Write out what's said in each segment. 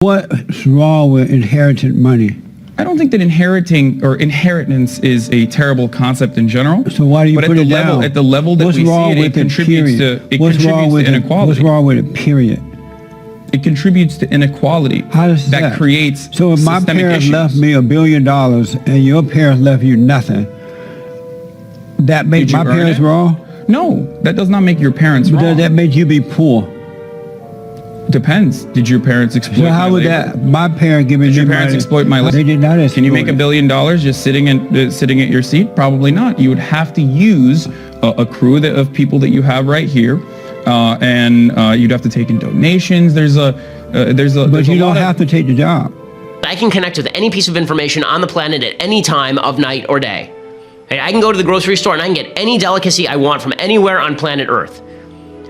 What's wrong with inherited money? I don't think that inheritance is a terrible concept in general. So why do you put it down? At the level that we see it, it contributes to inequality. What's wrong with it, period? It contributes to inequality. How does that creates So if my parents left me $1 billion and your parents left you nothing, that makes my parents wrong? No, that does not make your parents wrong. Does that make you be poor? Depends. Did your parents exploit so how would labor? that? My parents giving Did me your parents money, exploit my labor? They did not exploit. Can you make $1 billion just sitting at your seat? Probably not. You would have to use a crew of people that you have right here, and you'd have to take in donations. But you don't have to take the job. I can connect with any piece of information on the planet at any time of night or day. Hey, I can go to the grocery store and I can get any delicacy I want from anywhere on planet Earth.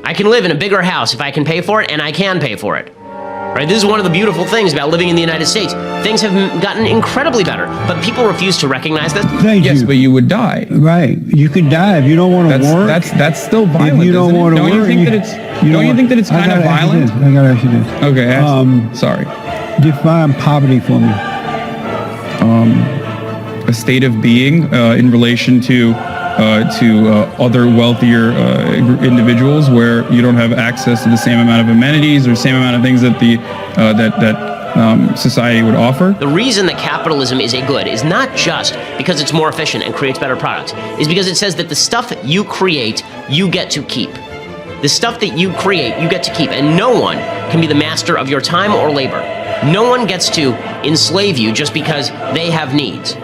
I can live in a bigger house if I can pay for it, and I can pay for it. Right? This is one of the beautiful things about living in the United States. Things have gotten incredibly better, but people refuse to recognize this. Yes, but you would die. Right. You can die if you don't want to work. That's still violent. If you don't want to work, don't you think that it's kind of violent? I gotta ask you this. Okay. Sorry. Define poverty for me. A state of being in relation to other wealthier individuals, where you don't have access to the same amount of amenities or same amount of things that society would offer. The reason that capitalism is a good is not just because it's more efficient and creates better products. It's because it says that the stuff that you create, you get to keep. The stuff that you create, you get to keep, and no one can be the master of your time or labor. No one gets to enslave you just because they have needs.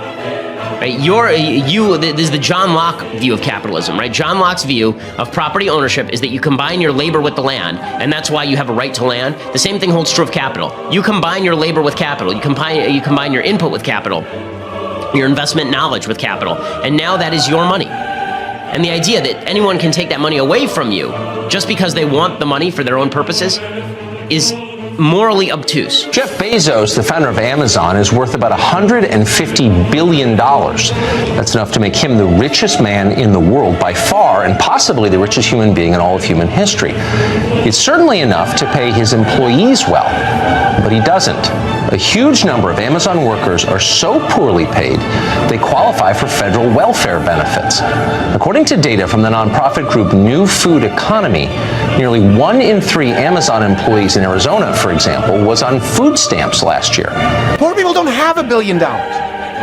Right? This is the John Locke view of capitalism, right? John Locke's view of property ownership is that you combine your labor with the land, and that's why you have a right to land. The same thing holds true of capital. You combine your labor with capital. You combine your input with capital, your investment knowledge with capital, and now that is your money. And the idea that anyone can take that money away from you just because they want the money for their own purposes is morally obtuse. Jeff Bezos, the founder of Amazon, is worth about $150 billion. That's enough to make him the richest man in the world by far, and possibly the richest human being in all of human history. It's certainly enough to pay his employees well, but he doesn't. A huge number of Amazon workers are so poorly paid, they qualify for federal welfare benefits. According to data from the nonprofit group New Food Economy, nearly 1 in 3 Amazon employees in Arizona, for example, was on food stamps last year. Poor people don't have $1 billion.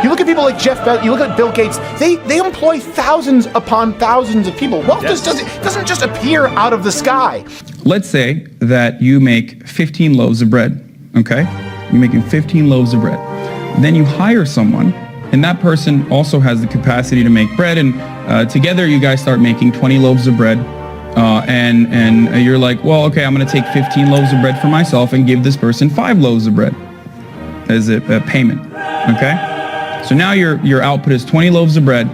You look at people like Jeff Bezos, you look at Bill Gates, they employ thousands upon thousands of people. Wealth doesn't just appear out of the sky. Let's say that you make 15 loaves of bread, okay? You're making 15 loaves of bread. Then you hire someone, and that person also has the capacity to make bread, and together you guys start making 20 loaves of bread, and you're like, well, okay, I'm going to take 15 loaves of bread for myself and give this person 5 loaves of bread as a payment, okay? So now your output is 20 loaves of bread,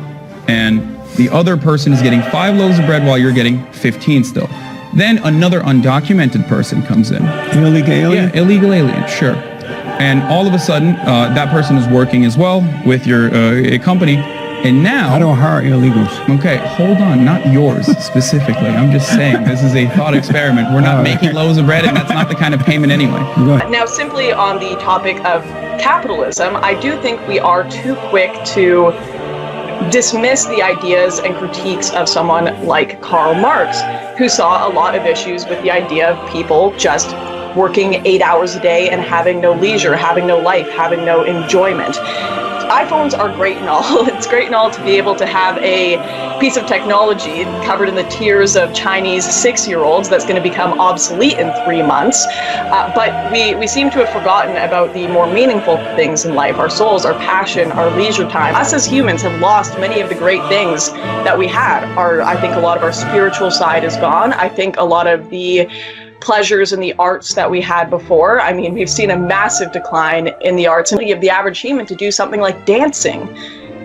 and the other person is getting 5 loaves of bread while you're getting 15 still. Then another undocumented person comes in. Illegal alien? Yeah, illegal alien, sure. And all of a sudden, that person is working as well with your company. And now... I don't hire illegals. Okay, hold on. Not yours specifically. I'm just saying this is a thought experiment. We're not making loaves of bread, and that's not the kind of payment anyway. Now, simply on the topic of capitalism, I do think we are too quick to dismiss the ideas and critiques of someone like Karl Marx, who saw a lot of issues with the idea of people just working 8 hours a day and having no leisure, having no life, having no enjoyment. iPhones are great and all. It's great and all to be able to have a piece of technology covered in the tears of Chinese 6-year-olds that's going to become obsolete in 3 months. But we seem to have forgotten about the more meaningful things in life, our souls, our passion, our leisure time. Us as humans have lost many of the great things that we had. I think a lot of our spiritual side is gone. I think a lot of the pleasures in the arts that we had before. I mean, we've seen a massive decline in the arts, and of the average human to do something like dancing.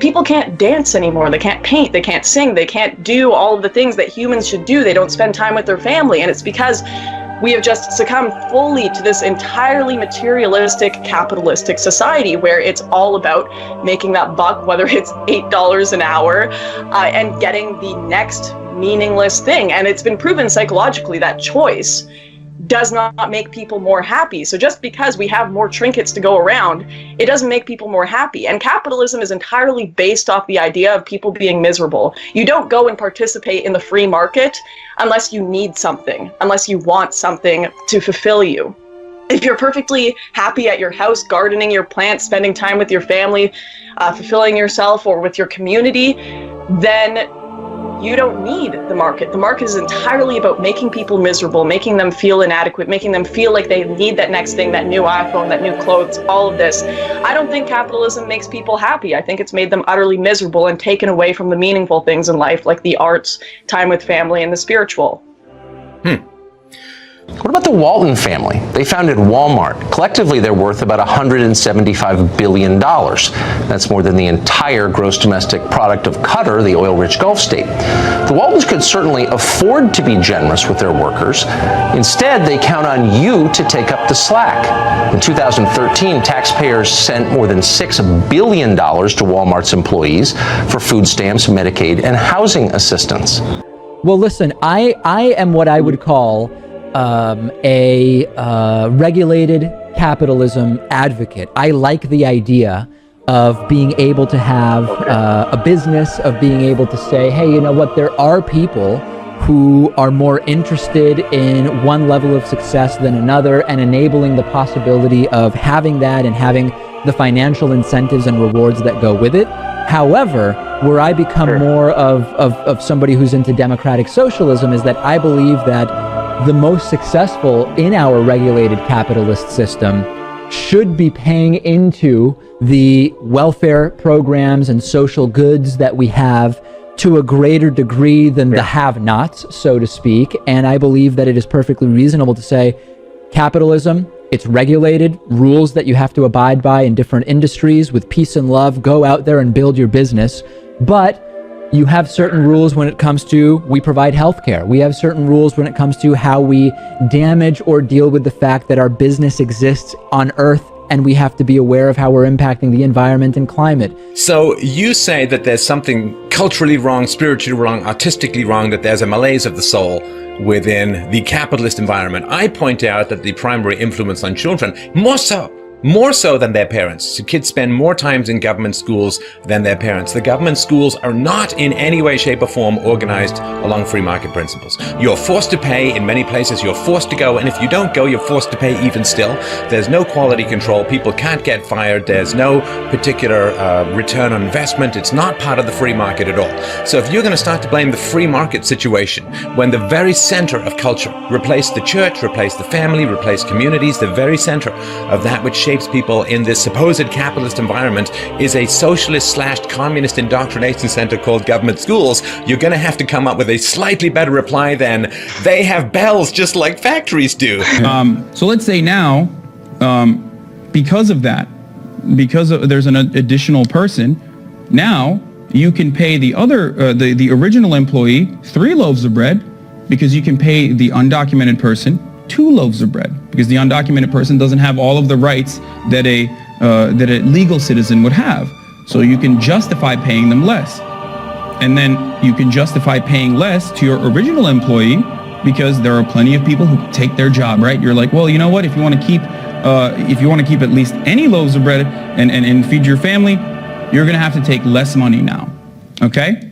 People can't dance anymore. They can't paint, they can't sing, they can't do all of the things that humans should do. They don't spend time with their family, and it's because we have just succumbed fully to this entirely materialistic, capitalistic society where it's all about making that buck, whether it's $8 an hour, and getting the next meaningless thing. And it's been proven psychologically that choice does not make people more happy. So just because we have more trinkets to go around, it doesn't make people more happy. And capitalism is entirely based off the idea of people being miserable. You don't go and participate in the free market unless you need something, unless you want something to fulfill you. If you're perfectly happy at your house, gardening your plants, spending time with your family, fulfilling yourself or with your community, then you don't need the market. The market is entirely about making people miserable, making them feel inadequate, making them feel like they need that next thing, that new iPhone, that new clothes, all of this. I don't think capitalism makes people happy. I think it's made them utterly miserable and taken away from the meaningful things in life, like the arts, time with family, and the spiritual. What about the Walton family? They founded Walmart. Collectively, they're worth about $175 billion. That's more than the entire gross domestic product of Qatar, the oil-rich Gulf state. The Waltons could certainly afford to be generous with their workers. Instead, they count on you to take up the slack. In 2013, taxpayers sent more than $6 billion to Walmart's employees for food stamps, Medicaid, and housing assistance. Well, listen, I am what I would call a regulated capitalism advocate. I like the idea of being able to have a business, of being able to say, hey, you know what, there are people who are more interested in one level of success than another, and enabling the possibility of having that and having the financial incentives and rewards that go with it. However, where I become more of somebody who's into democratic socialism is that I believe that the most successful in our regulated capitalist system should be paying into the welfare programs and social goods that we have to a greater degree than the have-nots, so to speak. And I believe that it is perfectly reasonable to say capitalism, it's regulated, rules that you have to abide by in different industries with peace and love, go out there and build your business. But you have certain rules when it comes to, we provide healthcare. We have certain rules when it comes to how we damage or deal with the fact that our business exists on Earth, and we have to be aware of how we're impacting the environment and climate. So you say that there's something culturally wrong, spiritually wrong, artistically wrong, that there's a malaise of the soul within the capitalist environment. I point out that the primary influence on children, more so than their parents. Kids spend more time in government schools than their parents. The government schools are not in any way, shape, or form organized along free market principles. You're forced to pay in many places. You're forced to go, and if you don't go, you're forced to pay even still. There's no quality control. People can't get fired. There's no particular return on investment. It's not part of the free market at all. So if you're going to start to blame the free market situation when the very center of culture, replace the church, replace the family, replace communities, the very center of that which shapes people in this supposed capitalist environment is a socialist/communist indoctrination center called government schools, you're going to have to come up with a slightly better reply than they have bells just like factories do. So let's say now, because of that, there's an additional person, now you can pay the other, the original employee 3 loaves of bread, because you can pay the undocumented person 2 loaves of bread, because the undocumented person doesn't have all of the rights that a legal citizen would have. So you can justify paying them less. And then you can justify paying less to your original employee because there are plenty of people who take their job, right? You're like, well, you know what? If you want to keep at least any loaves of bread and feed your family, you're going to have to take less money now. Okay?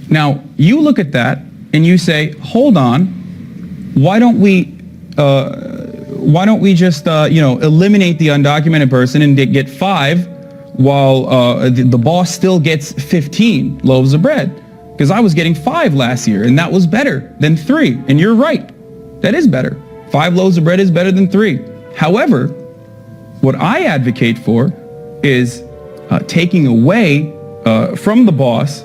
Now, you look at that and you say, hold on, why don't we just eliminate the undocumented person and get 5 while the boss still gets 15 loaves of bread? Because I was getting 5 last year, and that was better than 3. And you're right, that is better. 5 loaves of bread is better than 3. However, what I advocate for is taking away from the boss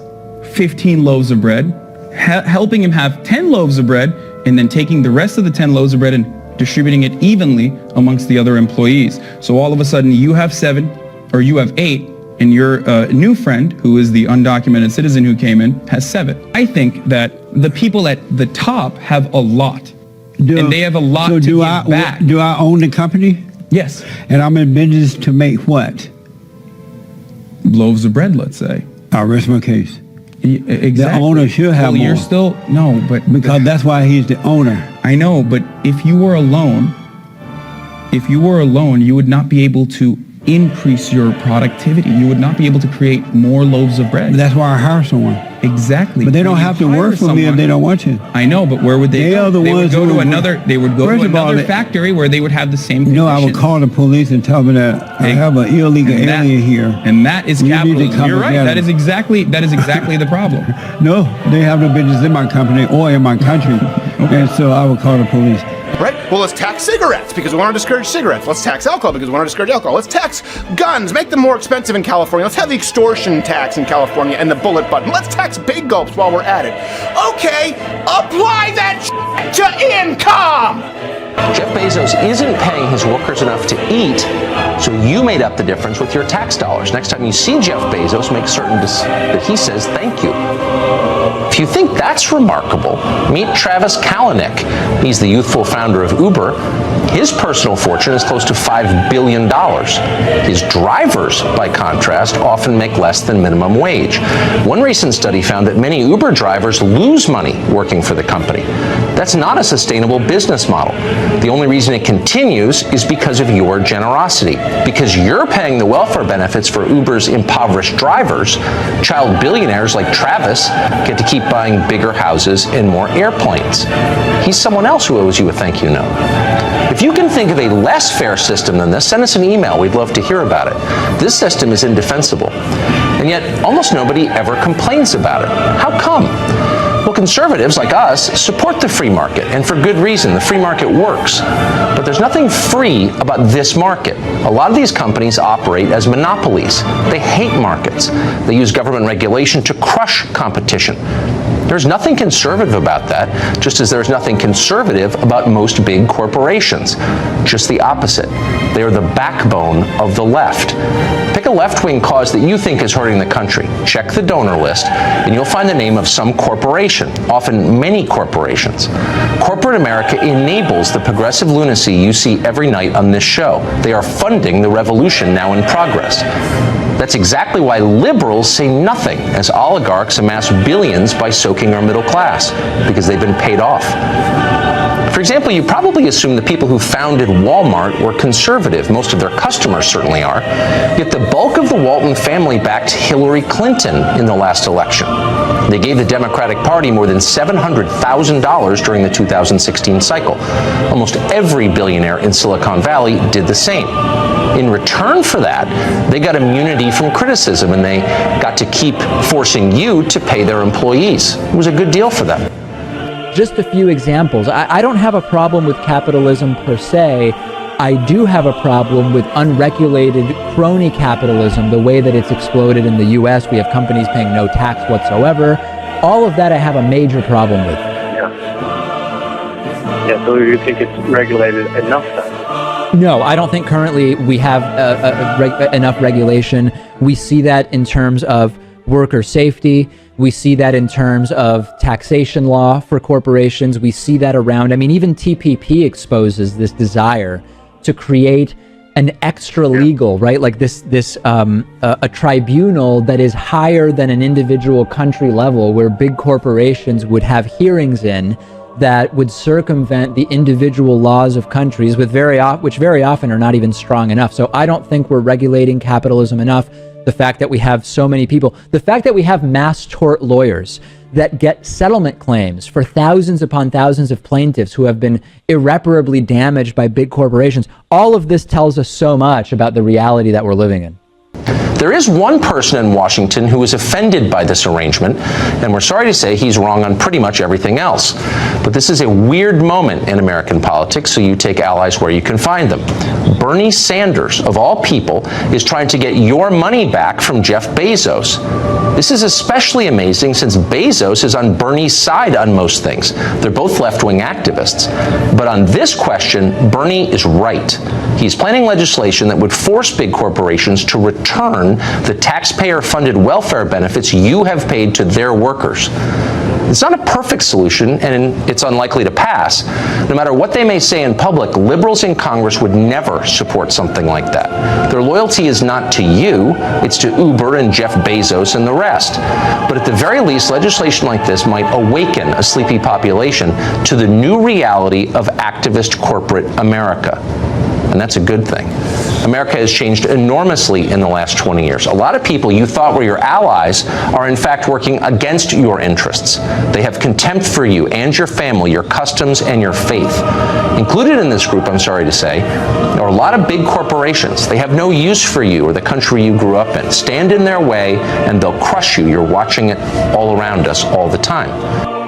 15 loaves of bread, helping him have 10 loaves of bread, and then taking the rest of the 10 loaves of bread and distributing it evenly amongst the other employees. So all of a sudden you have 7 or you have 8, and your new friend, who is the undocumented citizen who came in, has 7. I think that the people at the top have a lot, and they have a lot to give back. Do I own the company? Yes. And I'm in business to make what? Loaves of bread, let's say. I'll rest my case. Exactly. The owner should have more. You're still, no, but... Because that's why he's the owner. I know, but if you were alone, you would not be able to increase your productivity. You would not be able to create more loaves of bread. But that's why I hire someone. Exactly. But they don't have to work for me if they don't want to. I know, but where would they go? They would go to another factory where they would have the same conditions. No, I would call the police and tell them that I have an illegal alien here. And that is capitalism. You're right. That is exactly the problem. No, they have no business in my company or in my country. Okay. And so I would call the police. Right? Well, let's tax cigarettes because we want to discourage cigarettes. Let's tax alcohol because we want to discourage alcohol. Let's tax guns, make them more expensive in California. Let's have the extortion tax in California and the bullet button. Let's tax big gulps while we're at it. Okay, apply that to income! Jeff Bezos isn't paying his workers enough to eat, so you made up the difference with your tax dollars. Next time you see Jeff Bezos, make certain that he says thank you. If you think that's remarkable, meet Travis Kalanick. He's the youthful founder of Uber. His personal fortune is close to $5 billion. His drivers, by contrast, often make less than minimum wage. One recent study found that many Uber drivers lose money working for the company. That's not a sustainable business model. The only reason it continues is because of your generosity. Because you're paying the welfare benefits for Uber's impoverished drivers, child billionaires like Travis get to keep buying bigger houses and more airplanes. He's someone else who owes you a thank you note. If you can think of a less fair system than this, send us an email. We'd love to hear about it. This system is indefensible. And yet, almost nobody ever complains about it. How come? Well, conservatives like us support the free market, and for good reason. The free market works. But there's nothing free about this market. A lot of these companies operate as monopolies. They hate markets. They use government regulation to crush competition. There's nothing conservative about that, just as there's nothing conservative about most big corporations. Just the opposite. They are the backbone of the left. Pick a left-wing cause that you think is hurting the country. Check the donor list, and you'll find the name of some corporation, often many corporations. Corporate America enables the progressive lunacy you see every night on this show. They are funding the revolution now in progress. That's exactly why liberals say nothing as oligarchs amass billions by soaking our middle class, because they've been paid off. For example, you probably assume the people who founded Walmart were conservative. Most of their customers certainly are. Yet the bulk of the Walton family backed Hillary Clinton in the last election. They gave the Democratic Party more than $700,000 during the 2016 cycle. Almost every billionaire in Silicon Valley did the same. In return for that, they got immunity from criticism, and they got to keep forcing you to pay their employees. It was a good deal for them. Just a few examples. I don't have a problem with capitalism per se. I do have a problem with unregulated crony capitalism, the way that it's exploded in the U.S. We have companies paying no tax whatsoever. All of that I have a major problem with. Yeah, so you think it's regulated enough then? No, I don't think currently we have enough regulation. We see that in terms of worker safety. We see that in terms of taxation law for corporations. We see that around, I mean, even TPP exposes this desire to create an extra legal, right? Like a tribunal that is higher than an individual country level, where big corporations would have hearings in that would circumvent the individual laws of countries, which very often are not even strong enough. So I don't think we're regulating capitalism enough. The fact that we have so many people, the fact that we have mass tort lawyers that get settlement claims for thousands upon thousands of plaintiffs who have been irreparably damaged by big corporations, all of this tells us so much about the reality that we're living in. There is one person in Washington who is offended by this arrangement, and we're sorry to say he's wrong on pretty much everything else. But this is a weird moment in American politics, so you take allies where you can find them. Bernie Sanders, of all people, is trying to get your money back from Jeff Bezos. This is especially amazing since Bezos is on Bernie's side on most things. They're both left-wing activists. But on this question, Bernie is right. He's planning legislation that would force big corporations to return the taxpayer-funded welfare benefits you have paid to their workers. It's not a perfect solution, and it's unlikely to pass. No matter what they may say in public, liberals in Congress would never support something like that. Their loyalty is not to you, it's to Uber and Jeff Bezos and the rest. But at the very least, legislation like this might awaken a sleepy population to the new reality of activist corporate America. And that's a good thing. America has changed enormously in the last 20 years. A lot of people you thought were your allies are in fact working against your interests. They have contempt for you and your family, your customs, and your faith. Included in this group, I'm sorry to say, are a lot of big corporations. They have no use for you or the country you grew up in. Stand in their way and they'll crush you. You're watching it all around us all the time.